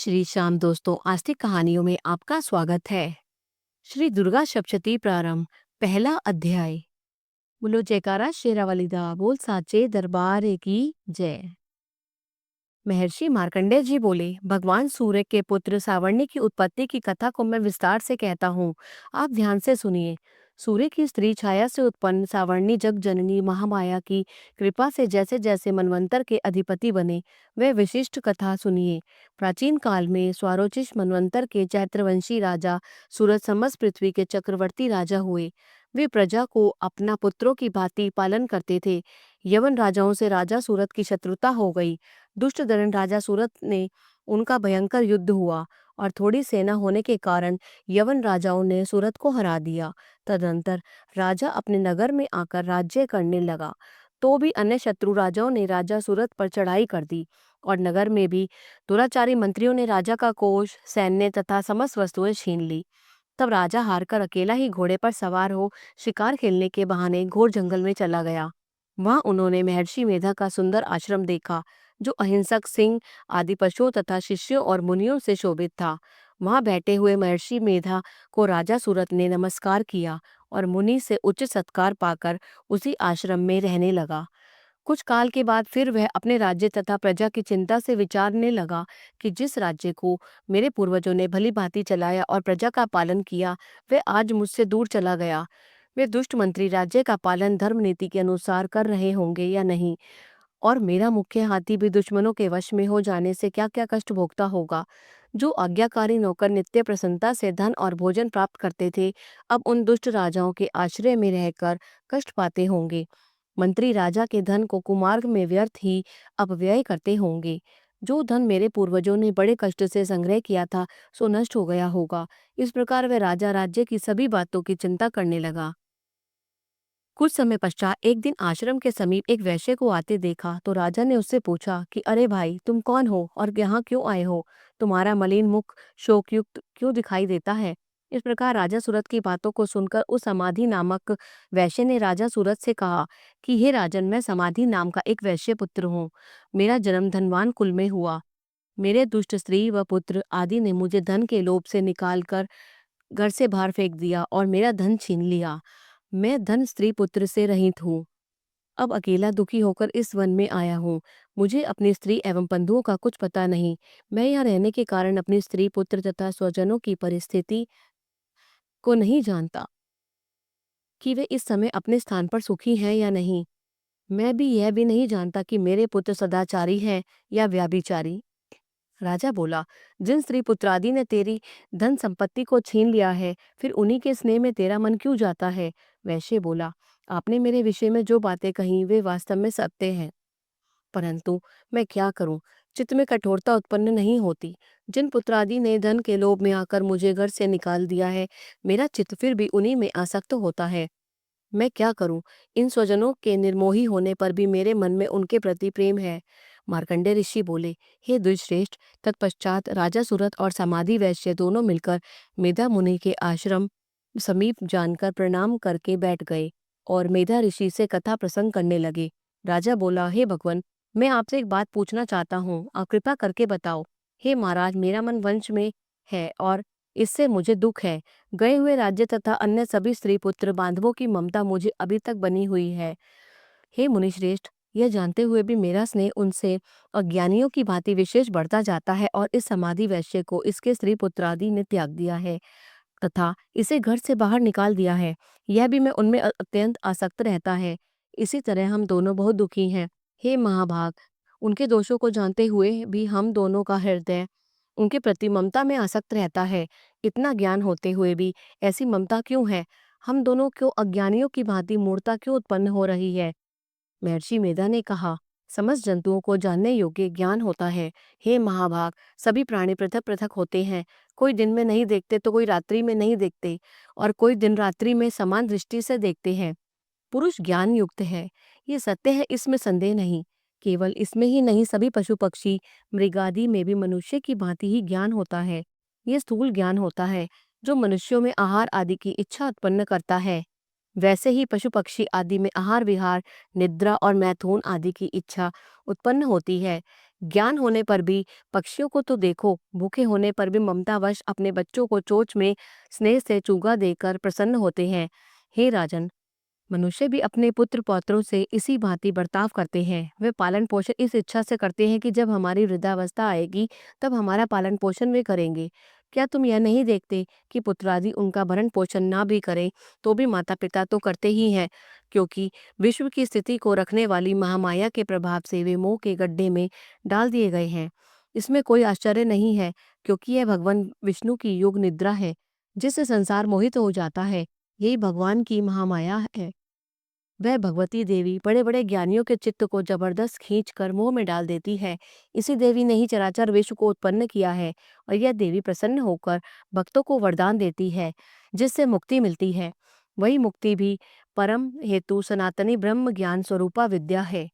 श्री श्याम दोस्तों, आस्तिक कहानियों में आपका स्वागत है। श्री दुर्गा सप्तशती प्रारंभ। पहला अध्याय। बोलो जयकारा शेरावाली दा, बोल साचे दरबार की जय। महर्षि मार्कंडेय जी बोले, भगवान सूर्य के पुत्र सावर्णी की उत्पत्ति की कथा को मैं विस्तार से कहता हूँ, आप ध्यान से सुनिए। सूर्य की स्त्री छाया से उत्पन्न सावर्णी जग जननी महामाया की कृपा से जैसे जैसे मनवंतर के अधिपति बने, वह विशिष्ट कथा सुनिए। प्राचीन काल में स्वारोचिष मनवंतर के चैत्रवंशी राजा सूरज समस्त पृथ्वी के चक्रवर्ती राजा हुए। वे प्रजा को अपना पुत्रों की भांति पालन करते थे। यवन राजाओं से राजा सूरत की शत्रुता हो गई। दुष्ट दरन राजा सूरत ने उनका भयंकर युद्ध हुआ और थोड़ी सेना होने के कारण यवन राजाओं ने सूरत को हरा दिया। तदंतर राजा अपने नगर में आकर राज्य करने लगा, तो भी अन्य शत्रु राजाओं ने राजा सूरत पर चढ़ाई कर दी और नगर में भी दुराचारी मंत्रियों ने राजा का कोष, सैन्य तथा समस्त वस्तुएं छीन ली। तब राजा हारकर अकेला ही घोड़े पर सवार हो शिकार खेलने के बहाने घोर जंगल में चला गया। वहां उन्होंने महर्षि मेधा का सुंदर आश्रम देखा, जो अहिंसक सिंह आदि पशुओं तथा शिष्यों और मुनियों से शोभित था। वहां बैठे हुए महर्षि मेधा को राजा सूरत ने नमस्कार किया और मुनि से उच्च सत्कार पाकर उसी आश्रम में रहने लगा। कुछ काल के बाद फिर वह अपने राज्य तथा प्रजा की चिंता से विचारने लगा कि जिस राज्य को मेरे पूर्वजों ने भली भांति चलाया और प्रजा का पालन किया, वह आज मुझसे दूर चला गया। वे दुष्ट मंत्री राज्य का पालन धर्म नीति के अनुसार कर रहे होंगे या नहीं, और मेरा मुख्य हाथी भी दुश्मनों के वश में हो जाने से क्या क्या कष्ट भोगता होगा। जो आज्ञाकारी नौकर नित्य प्रसन्नता से धन और भोजन प्राप्त करते थे, अब उन दुष्ट राजाओं के आश्रय में रहकर कष्ट पाते होंगे। मंत्री राजा के धन को कुमार्ग में व्यर्थ ही अपव्यय करते होंगे। जो धन मेरे पूर्वजों ने बड़े कष्ट से संग्रह किया था, सो नष्ट हो गया होगा। इस प्रकार वह राजा राज्य की सभी बातों की चिंता करने लगा। कुछ समय पश्चात एक दिन आश्रम के समीप एक वैश्य को आते देखा तो राजा ने उससे पूछा कि अरे भाई, तुम कौन हो और यहाँ क्यों आए हो? तुम्हारा मलिन मुख शोकयुक्त क्यों दिखाई देता है? इस प्रकार राजा सूरत की बातों को सुनकर उस समाधि नामक वैश्य ने राजा सूरत से कहा कि हे राजन, मैं समाधि नाम का एक वैश्य पुत्र हूँ। मेरा जन्म धनवान कुल में हुआ। मेरे दुष्ट स्त्री व पुत्र आदि ने मुझे धन के लोभ से निकाल कर घर से बाहर फेंक दिया और मेरा धन छीन लिया। मैं धन स्त्री पुत्र से रहित हूँ। अब अकेला दुखी होकर इस वन में आया हूँ। मुझे अपनी स्त्री एवं बंधुओं का कुछ पता नहीं। मैं यहाँ रहने के कारण अपनी स्त्री पुत्र तथा स्वजनों की परिस्थिति को नहीं जानता कि वे इस समय अपने स्थान पर सुखी हैं या नहीं। मैं भी यह भी नहीं जानता कि मेरे पुत्र सदाचारी हैं या व्याभिचारी। राजा बोला, जिन स्त्री पुत्रादि ने तेरी धन संपत्ति को छीन लिया है, फिर उन्हीं के स्नेह में तेरा मन क्यों जाता है? वैश्य बोला, आपने मेरे विषय में जो बातें कही वे वास्तव में सत्य हैं, परंतु मैं क्या करूं, चित्त में कठोरता उत्पन्न नहीं होती। जिन पुत्रादि ने धन के लोभ में आकर मुझे घर से निकाल दिया है, मेरा चित्त फिर भी उन्हीं में आसक्त होता है। मैं क्या करूं? इन स्वजनों के निर्मोही होने पर भी मेरे मन में उनके प्रति प्रेम है। मार्कंडेय ऋषि बोले, हे द्विजश्रेष्ठ, तत्पश्चात राजा सूरत और समाधि वैश्य दोनों मिलकर मेधा मुनि के आश्रम समीप जानकर प्रणाम करके बैठ गए और मेधा ऋषि से कथा प्रसंग करने लगे। राजा बोला, हे भगवान, मैं आपसे एक बात पूछना चाहता हूँ, आप कृपा करके बताओ। हे महाराज, मेरा मन वंश में है और इससे मुझे दुख है। गए हुए राज्य तथा अन्य सभी स्त्री पुत्र बांधवों की ममता मुझे अभी तक बनी हुई है। हे मुनिश्रेष्ठ, यह जानते हुए भी मेरा स्नेह उनसे अज्ञानियों की भांति विशेष बढ़ता जाता है और इस समाधि वैश्य को इसके स्त्री पुत्रादि ने त्याग दिया है तथा इसे घर से बाहर निकाल दिया है। यह भी मैं उनमें अत्यंत आसक्त रहता है। इसी तरह हम दोनों बहुत दुखी हैं। हे महाभाग, उनके दोषों को जानते हुए भी हम दोनों का हृदय उनके प्रति ममता में आसक्त रहता है। इतना ज्ञान होते हुए भी ऐसी ममता क्यों है? हम दोनों क्यों अज्ञानियों की भांति मूर्ता क्यों उत्पन्न हो रही है? महर्षि मेधा ने कहा, समस्त जंतुओं को जानने योग्य ज्ञान होता है। हे महाभाग, सभी प्राणी पृथक पृथक होते हैं। कोई दिन में नहीं देखते तो कोई रात्रि में नहीं देखते, और कोई दिन रात्रि में समान दृष्टि से देखते हैं। पुरुष ज्ञान युक्त है, ये सत्य है, इसमें संदेह नहीं। केवल इसमें ही नहीं, सभी पशु पक्षी मृगादि में भी मनुष्य की भांति ही ज्ञान होता है। ये स्थूल ज्ञान होता है, जो मनुष्यों में आहार आदि की इच्छा उत्पन्न करता है। वैसे ही पशु पक्षी आदि में आहार विहार, निद्रा और मैथुन आदि की इच्छा उत्पन्न होती है। ज्ञान होने पर भी पक्षियों को तो देखो, भूखे होने पर भी ममतावश अपने बच्चों को चोंच में स्नेह से चूगा देकर प्रसन्न होते हैं। हे राजन, मनुष्य भी अपने पुत्र पौत्रों से इसी भांति बर्ताव करते हैं। वे पालन पोषण इस इच्छा से करते हैं कि जब हमारी वृद्धावस्था आएगी तब हमारा पालन पोषण वे करेंगे। क्या तुम यह नहीं देखते कि पुत्रादि उनका भरण पोषण ना भी करें तो भी माता पिता तो करते ही हैं, क्योंकि विश्व की स्थिति को रखने वाली महामाया के प्रभाव से वे मोह के गड्ढे में डाल दिए गए हैं। इसमें कोई आश्चर्य नहीं है, क्योंकि यह भगवान विष्णु की योग निद्रा है, जिससे संसार मोहित हो जाता है। यही भगवान की महामाया है। वह भगवती देवी बड़े बड़े ज्ञानियों के चित्त को जबरदस्त खींच कर मोह में डाल देती है। इसी देवी ने ही चराचर विश्व को उत्पन्न किया है, और यह देवी प्रसन्न होकर भक्तों को वरदान देती है, जिससे मुक्ति मिलती है। वही मुक्ति भी परम हेतु सनातनी ब्रह्म ज्ञान स्वरूपा विद्या है।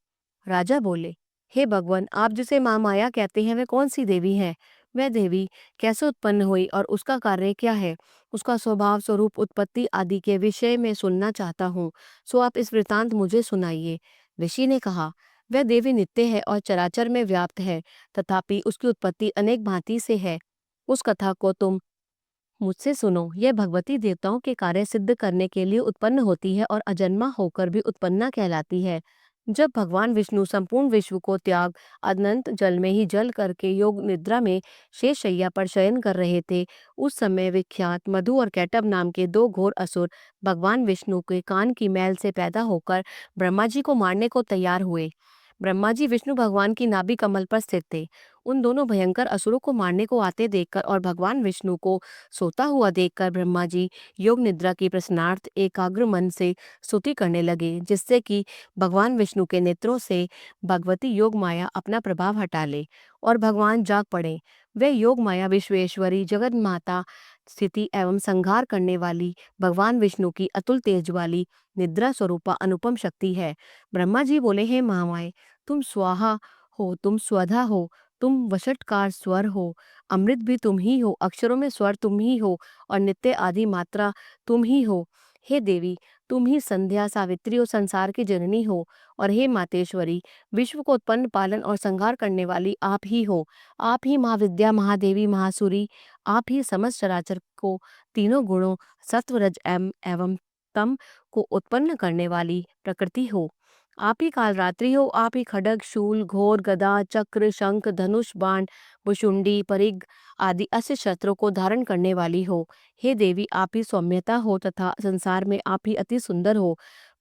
राजा बोले, हे भगवान, आप जिसे महामाया कहते हैं वह कौन सी देवी है? वह देवी कैसे उत्पन्न हुई और उसका कार्य क्या है? उसका स्वभाव, स्वरूप, उत्पत्ति आदि के विषय में सुनना चाहता हूँ, सो आप इस वृतांत मुझे सुनाइए। ऋषि ने कहा, वह देवी नित्य है और चराचर में व्याप्त है, तथापि उसकी उत्पत्ति अनेक भांति से है। उस कथा को तुम मुझसे सुनो। यह भगवती देवताओं के कार्य सिद्ध करने के लिए उत्पन्न होती है और अजन्मा होकर भी उत्पन्ना कहलाती है। जब भगवान विष्णु संपूर्ण विश्व को त्याग अनंत जल में ही जल करके योग निद्रा में शेष शैया पर शयन कर रहे थे, उस समय विख्यात मधु और कैटभ नाम के दो घोर असुर भगवान विष्णु के कान की मैल से पैदा होकर ब्रह्मा जी को मारने को तैयार हुए। ब्रह्मा जी विष्णु भगवान की नाभि कमल पर स्थित थे। उन दोनों भयंकर असुरों को मारने को आते देखकर और भगवान विष्णु को सोता हुआ देखकर ब्रह्मा जी योग निद्रा की प्रश्नार्थ एकाग्र मन से स्तुति करने लगे, जिससे कि भगवान विष्णु के नेत्रों से भगवती योग माया अपना प्रभाव हटा ले और भगवान जाग पड़े। वे योग माया विश्वेश्वरी जगत माता, स्थिति एवं संहार करने वाली भगवान विष्णु की अतुल तेज वाली निद्रा स्वरूपा अनुपम शक्ति है। ब्रह्मा जी बोले, हे महामाये, तुम स्वाहा हो, तुम स्वधा हो, तुम वषटकार स्वर हो, अमृत भी तुम ही हो, अक्षरों में स्वर तुम ही हो और नित्य आदि मात्रा तुम ही हो। हे देवी, तुम ही संध्या सावित्री और संसार की जननी हो, और हे मातेश्वरी, विश्व को उत्पन्न पालन और संहार करने वाली आप ही हो। आप ही महाविद्या, महादेवी, महासुरी, आप ही समस्त चराचर को तीनों गुणों सत्व रज एवं तम को उत्पन्न करने वाली प्रकृति हो। आप ही कालरात्रि हो, आप ही खड्ग, शूल, घोर, गदा, चक्र, शंख, धनुष, बाण, भुशुंडी, परिघ आदि अस्त्र शस्त्रों को धारण करने वाली हो। हे देवी, आप ही सौम्यता हो तथा संसार में आप ही अति सुंदर हो।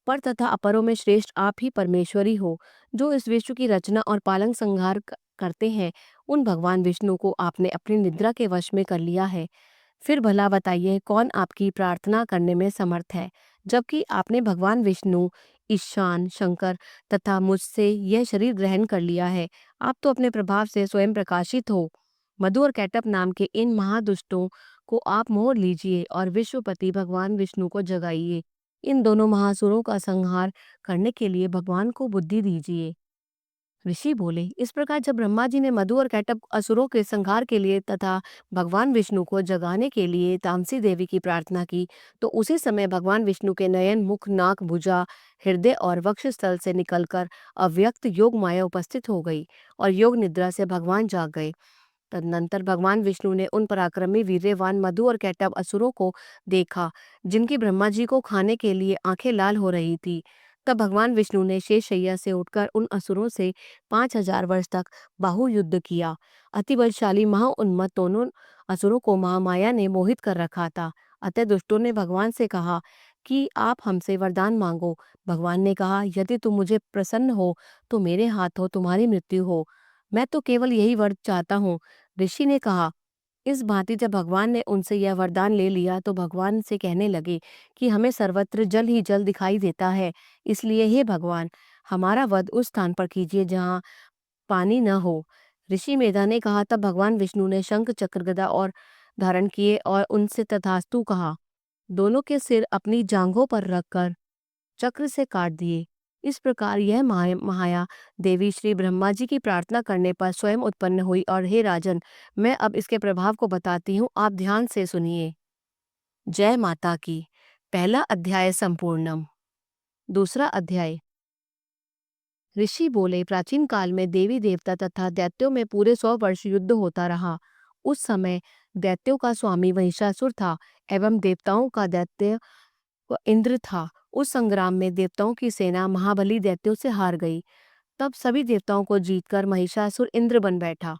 पर तथा अपरों में श्रेष्ठ आप ही परमेश्वरी हो, जो इस विश्व की रचना और पालन संहार करते हैं। उन भगवान विष्णु को आपने अपनी निद्रा के वश में कर लिया है। फिर भला बताइए, कौन आपकी प्रार्थना करने में समर्थ है, जबकि आपने भगवान विष्णु, ईशान, शंकर तथा मुझसे यह शरीर ग्रहण कर लिया है। आप तो अपने प्रभाव से स्वयं प्रकाशित हो। मधु और कैटभ नाम के इन महादुष्टों को आप मोह लीजिए और विश्वपति भगवान विष्णु को जगाइए। इन दोनों महासुरों का संहार करने के लिए भगवान को बुद्धि दीजिए। ऋषि बोले, इस प्रकार जब ब्रह्मा जी ने मधु और कैटभ असुरों के संहार के लिए तथा भगवान विष्णु को जगाने के लिए तामसी देवी की प्रार्थना की, तो उसी समय भगवान विष्णु के नयन, मुख, नाक, भुजा, हृदय और वक्षस्थल से निकलकर अव्यक्त योग माया उपस्थित हो गई और योग निद्रा से भगवान जाग गए। तदनंतर भगवान विष्णु ने उन पराक्रमी वीर्यवान मधु और कैटभ असुरों को देखा, जिनकी ब्रह्मा जी को खाने के लिए आंखें लाल हो रही थी। तब भगवान विष्णु ने शेषशैया से उठकर उन असुरों से 5,000 वर्ष तक बाहु युद्ध किया। अति बलशाली महाउन्मत्त दोनों असुरों को महामाया ने मोहित कर रखा था। अतः दुष्टों ने भगवान से कहा कि आप हमसे वरदान मांगो। भगवान ने कहा, यदि तुम मुझे प्रसन्न हो तो मेरे हाथों तुम्हारी मृत्यु हो। मैं तो केवल यही वर चाहता हूँ। ऋषि ने कहा। इस भांति जब भगवान ने उनसे यह वरदान ले लिया तो भगवान से कहने लगे कि हमें सर्वत्र जल ही जल दिखाई देता है, इसलिए हे भगवान, हमारा वध उस स्थान पर कीजिए जहाँ पानी न हो। ऋषि मेधा ने कहा। तब भगवान विष्णु ने शंख, चक्र, गदा और धारण किए और उनसे तथास्तु कहा। दोनों के सिर अपनी जांघों पर रखकर चक्र से काट दिए। इस प्रकार यह महाया देवी श्री ब्रह्मा जी की प्रार्थना करने पर स्वयं उत्पन्न हुई। और हे राजन, मैं अब इसके प्रभाव को बताती हूँ, आप ध्यान से सुनिए। जय माता की। पहला अध्याय संपूर्णम। दूसरा अध्याय। ऋषि बोले, प्राचीन काल में देवी देवता तथा दैत्यों में पूरे 100 वर्ष युद्ध होता रहा। उस समय दैत्यों का स्वामी महिषासुर था एवं देवताओं का दैत्य इंद्र था। उस संग्राम में देवताओं की सेना महाबली दैत्यों से हार गई। तब सभी देवताओं को जीतकर महिषासुर इंद्र बन बैठा।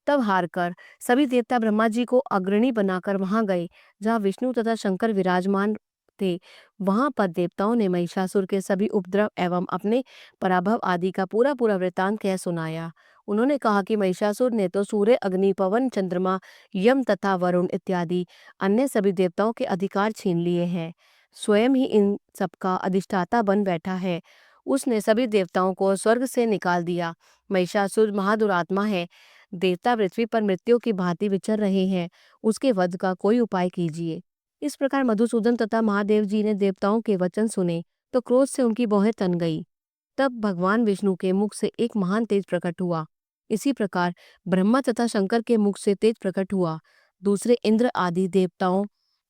तब हारकर सभी देवता ब्रह्मा जी को अग्रणी बनाकर वहां गए जहां विष्णु तथा शंकर विराजमान थे। वहां पर देवताओं ने महिषासुर के सभी उपद्रव एवं अपने पराभव आदि का पूरा पूरा वृतांत कह सुनाया। उन्होंने कहा कि महिषासुर ने तो सूर्य, अग्नि, पवन, चंद्रमा, यम तथा वरुण इत्यादि अन्य सभी देवताओं के अधिकार छीन लिए हैं। स्वयं ही इन सबका अधिष्ठाता बन बैठा है। उसने सभी देवताओं को स्वर्ग से निकाल दिया। महिषासुर महादुरात्मा है। देवता पृथ्वी पर मृत्यु की भांति विचर रहे हैं। उसके वध का कोई उपाय कीजिए। इस प्रकार मधुसूदन तथा महादेव जी ने देवताओं के वचन सुने तो क्रोध से उनकी भौहें तन गई। तब भगवान विष्णु के मुख से एक महान तेज प्रकट हुआ। इसी प्रकार ब्रह्मा तथा शंकर के मुख से तेज प्रकट हुआ। दूसरे इंद्र आदि देवताओं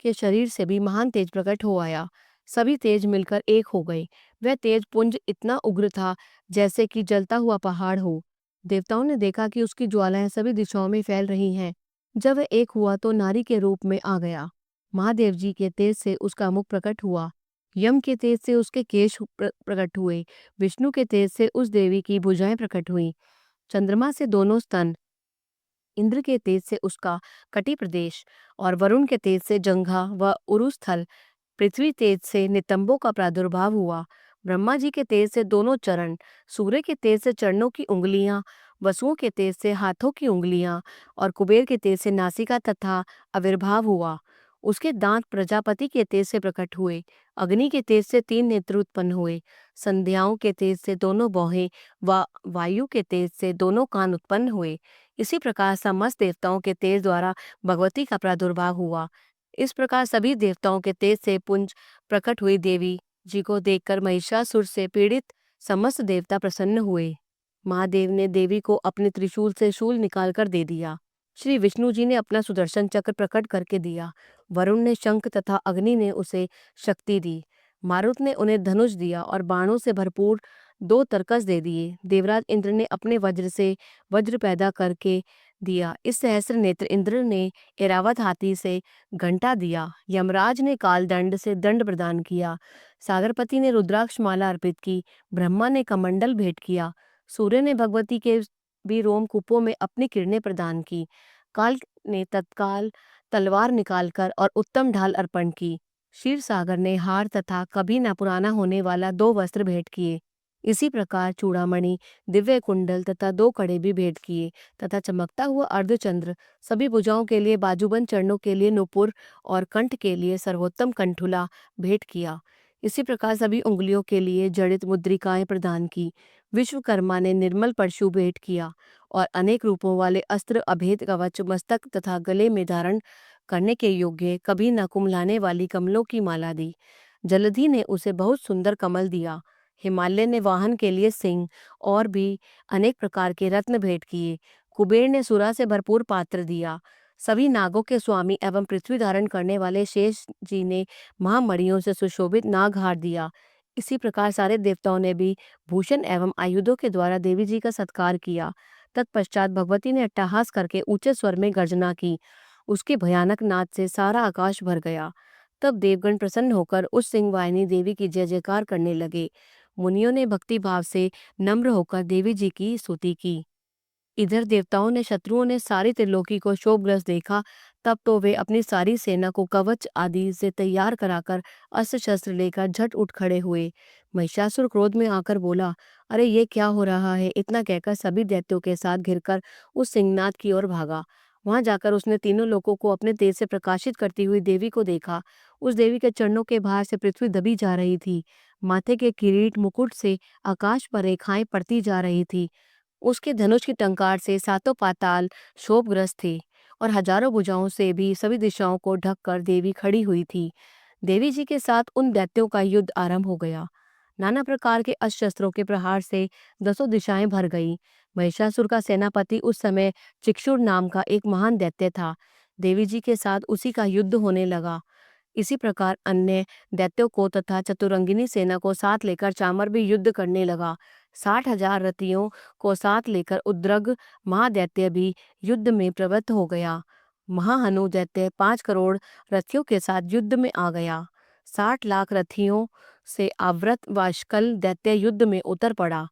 के शरीर से भी महान तेज प्रकट हो आया। सभी तेज मिलकर एक हो गए। वह तेज पुंज इतना उग्र था जैसे कि जलता हुआ पहाड़ हो। देवताओं ने देखा कि उसकी ज्वालाएं सभी दिशाओं में फैल रही हैं। जब वह एक हुआ तो नारी के रूप में आ गया। महादेव जी के तेज से उसका मुख प्रकट हुआ। यम के तेज से उसके केश प्रकट हुए। विष्णु के तेज से उस देवी की भुजाएं प्रकट हुई। चंद्रमा से दोनों स्तन, इंद्र के तेज से उसका कटी प्रदेश और वरुण के तेज से जंघा व उरुस्थल, पृथ्वी तेज से नितंबों का प्रादुर्भाव हुआ। ब्रह्मा जी के तेज से दोनों चरण, सूर्य के तेज से चरणों की उंगलियां, वसुओं के तेज से हाथों की उंगलियां और कुबेर के तेज से नासिका तथा आविर्भाव हुआ। उसके दांत प्रजापति के तेज से प्रकट हुए। अग्नि के तेज से 3 नेत्र उत्पन्न हुए। संध्याओं के तेज से दोनों भौहें व वायु के तेज से दोनों कान उत्पन्न हुए। इसी प्रकार समस्त देवताओं के तेज द्वारा भगवती का प्रादुर्भाव हुआ। इस प्रकार सभी देवताओं के तेज से पुंज प्रकट हुई। देवी जी को देखकर महिषासुर से पीड़ित समस्त देवता प्रसन्न हुए। महादेव ने देवी को अपने त्रिशूल से शूल निकालकर दे दिया। श्री विष्णु जी ने अपना सुदर्शन चक्र प्रकट करके दिया। वरुण ने शंख तथा अग्नि ने उसे शक्ति दी। मारुत ने उन्हें धनुष दिया और बाणों से भरपूर 2 तरकस दे दिए। देवराज इंद्र ने अपने वज्र से वज्र पैदा करके दिया। इस सहस्त्र नेत्र इंद्र ने एरावत हाथी से घंटा दिया। यमराज ने कालदंड से दंड प्रदान किया। सागरपति ने रुद्राक्ष माला अर्पित की। ब्रह्मा ने कमंडल भेंट किया। सूर्य ने भगवती के भी रोमकूपों में अपनी किरणें प्रदान की। काल ने तत्काल तलवार निकालकर और उत्तम ढाल अर्पण की। क्षीर सागर ने हार तथा कभी न पुराना होने वाला 2 वस्त्र भेंट किए। इसी प्रकार चूड़ामणि, दिव्य कुंडल तथा 2 कड़े भी भेंट किए तथा चमकता हुआ अर्धचंद्र, सभी भुजाओं के लिए बाजूबंद, चरणों के लिए नुपुर और कंठ के लिए सर्वोत्तम कंठुला भेंट किया। इसी प्रकार सभी उंगलियों के लिए जड़ित मुद्रिकाएं प्रदान की। विश्वकर्मा ने निर्मल परशु भेंट किया और अनेक रूपों वाले अस्त्र, अभेद कवच, मस्तक तथा गले में धारण करने के योग्य कभी न कुम्हलाने वाली कमलों की माला दी। जलधि ने उसे बहुत सुंदर कमल दिया। हिमालय ने वाहन के लिए सिंह और भी अनेक प्रकार के रत्न भेंट किए। कुबेर ने सुरा से भरपूर पात्र दिया। सभी नागों के स्वामी एवं पृथ्वी धारण करने वाले शेष जी ने महामणियों से सुशोभित नागहार दिया। इसी प्रकार सारे देवताओं ने भी भूषण एवं आयुधों के द्वारा देवी जी का सत्कार किया। तत्पश्चात भगवती ने अट्टहास करके ऊंचे स्वर में गर्जना की। उसके भयानक नाद से सारा आकाश भर गया। तब देवगण प्रसन्न होकर उस सिंहवाहिनी देवी की जय जयकार करने लगे। मुनियों ने भक्ति भाव से नम्र होकर देवी जी की स्तुति की। इधर देवताओं ने, शत्रुओं ने सारी त्रिलोकी को शोभग्रस्त देखा। तब तो वे अपनी सारी सेना को कवच आदि से तैयार कराकर अस्त्र शस्त्र लेकर झट उठ खड़े हुए। महिषासुर क्रोध में आकर बोला, अरे ये क्या हो रहा है। इतना कहकर सभी दैत्यों के साथ घिरकर उस सिंहनाद की ओर भागा। वहां जाकर उसने तीनों लोकों को अपने तेज से प्रकाशित करती हुई देवी को देखा। उस देवी के चरणों के भार से पृथ्वी दबी जा रही थी। माथे के किरीट मुकुट से आकाश पर रेखाएं पड़ती जा रही थी। उसके धनुष की टंकार से 7 पाताल शोभग्रस्त थे और हजारों भुजाओं से भी सभी दिशाओं को ढककर देवी खड़ी हुई थी। देवी जी के साथ उन दैत्यों का युद्ध आरंभ हो गया। नाना प्रकार के अस्त्र शस्त्रों के प्रहार से 10 दिशाएं भर गई। महिषासुर का सेनापति उस समय चिक्षुर नाम का एक महान दैत्य था। देवी जी के साथ उसी का युद्ध होने लगा। इसी प्रकार अन्य दैत्यों को तथा चतुरंगिनी सेना को साथ लेकर चामर भी युद्ध करने लगा। 60,000 रथियों को साथ लेकर उद्रग महादैत्य भी युद्ध में प्रवृत्त हो गया। महाहनु दैत्य 5 करोड़ रथियों के साथ युद्ध में आ गया। 60 लाख रथियों से आवृत वाशकल दैत्य युद्ध में उतर पड़ा।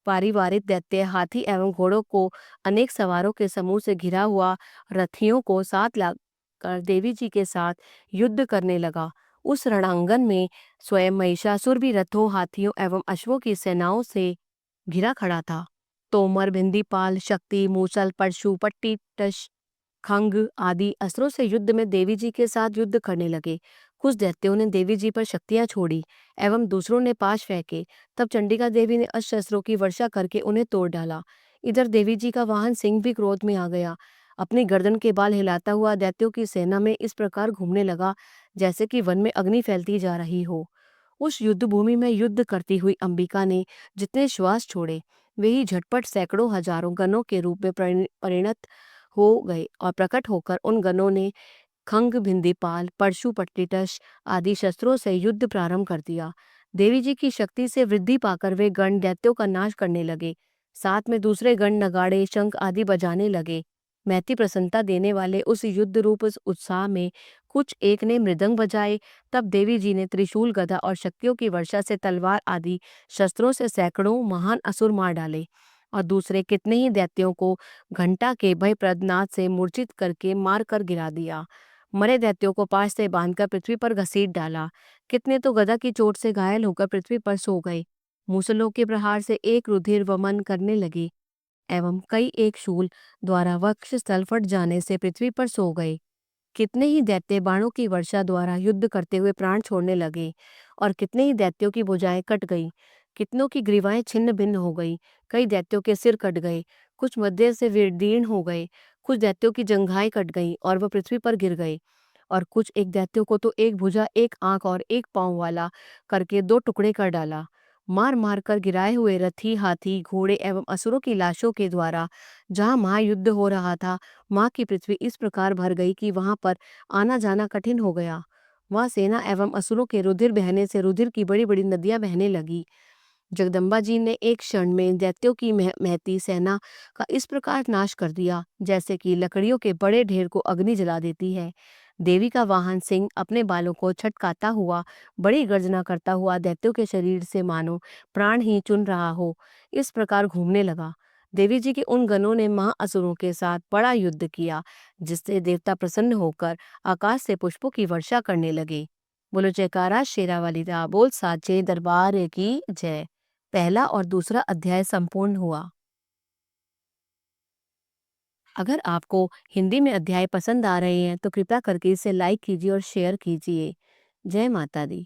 पारिवारिक दैत्य हाथी एवं घोड़ों को अनेक सवारों के समूह से घिरा हुआ रथियों को साथ लाकर देवी जी के साथ युद्ध करने लगा। उस रणांगन में स्वयं महिषासुर भी रथों, हाथियों एवं अश्वों की सेनाओं से घिरा खड़ा था। तोमर, भिंदीपाल, शक्ति, मूसल, परशु, पट्टी, टश, खंग आदि अस्त्रों से युद्ध में देवी जी के साथ युद्ध करने लगे। कुछ दैत्यों ने देवी जी पर शक्तियां छोड़ी एवं दूसरों ने पाश फेंके। तब चंडिका देवी ने अस्त्र शस्त्रों की वर्षा करके उन्हें तोड़ डाला। इधर देवी जी का वाहन सिंह भी क्रोध में आ गया। अपनी गर्दन के बाल हिलाता हुआ दैत्यों की सेना में इस प्रकार घूमने लगा जैसे कि वन में अग्नि फैलती जा रही हो। उस युद्ध भूमि में युद्ध करती हुई अंबिका ने जितने श्वास छोड़े वे ही झटपट सैकड़ों हजारों गणों के रूप में परिणत हो गए और प्रकट होकर उन गणों ने खंग, भिंदीपाल, परशु, पट्टिटश आदि शस्त्रों से युद्ध प्रारंभ कर दिया। देवी जी की शक्ति से वृद्धि पाकर वे गण दैत्यों का नाश करने लगे। साथ में दूसरे गण नगाड़े, शंख आदि बजाने लगे। महती प्रसन्नता देने वाले उस युद्ध रूप उत्साह में कुछ एक ने मृदंग बजाए। तब देवी जी ने त्रिशूल, गदा और शक्तियों की वर्षा से तलवार आदि शस्त्रों से सैकड़ों महान असुर मार डाले और दूसरे कितने ही दैत्यों को घंटा के भयप्रद नाद से मूर्छित करके मार कर गिरा दिया। मरे दैत्यों को पाश से बांधकर पृथ्वी पर घसीट डाला। कितने तो गदा की चोट से घायल होकर पृथ्वी पर सो गए। मूसलों के प्रहार से एक रुधिर वमन करने लगी एवं कई एक शूल द्वारा वक्ष स्थल फट जाने से पृथ्वी पर सो गए। कितने ही दैत्य बाणों की वर्षा द्वारा युद्ध करते हुए प्राण छोड़ने लगे और कितने ही दैत्यों की भुजाएं कट गई। कितनों की ग्रीवाएं छिन्न भिन्न हो गई। कई दैत्यों के सिर कट गए, कुछ मध्य से विदीर्ण हो गए। कुछ दैत्यों की जंघाएं कट गईं और वह पृथ्वी पर गिर गए और कुछ एक दैत्यों को तो एक भुजा, एक आंख और एक पांव वाला करके दो टुकड़े कर डाला। मार मार कर गिराए हुए रथी, हाथी, घोड़े एवं असुरों की लाशों के द्वारा जहां महायुद्ध हो रहा था, माँ की पृथ्वी इस प्रकार भर गई कि वहां पर आना जाना कठिन हो गया। वहां सेना एवं असुरों के रुधिर बहने से रुधिर की बड़ी बड़ी नदियां बहने लगी। जगदम्बा जी ने एक क्षण में दैत्यों की महती सेना का इस प्रकार नाश कर दिया जैसे कि लकड़ियों के बड़े ढेर को अग्नि जला देती है। देवी का वाहन सिंह अपने बालों को छटकाता हुआ बड़ी गर्जना करता हुआ दैत्यों के शरीर से मानो प्राण ही चुन रहा हो, इस प्रकार घूमने लगा। देवी जी के उन गणों ने महाअसुरों के साथ बड़ा युद्ध किया जिससे देवता प्रसन्न होकर आकाश से पुष्पों की वर्षा करने लगे। बोलो जयकारा शेरावाली दा बोल साचे दरबार की जय। पहला और दूसरा अध्याय संपूर्ण हुआ। अगर आपको हिंदी में अध्याय पसंद आ रहे हैं तो कृपया करके इसे लाइक कीजिए और शेयर कीजिए। जय माता दी।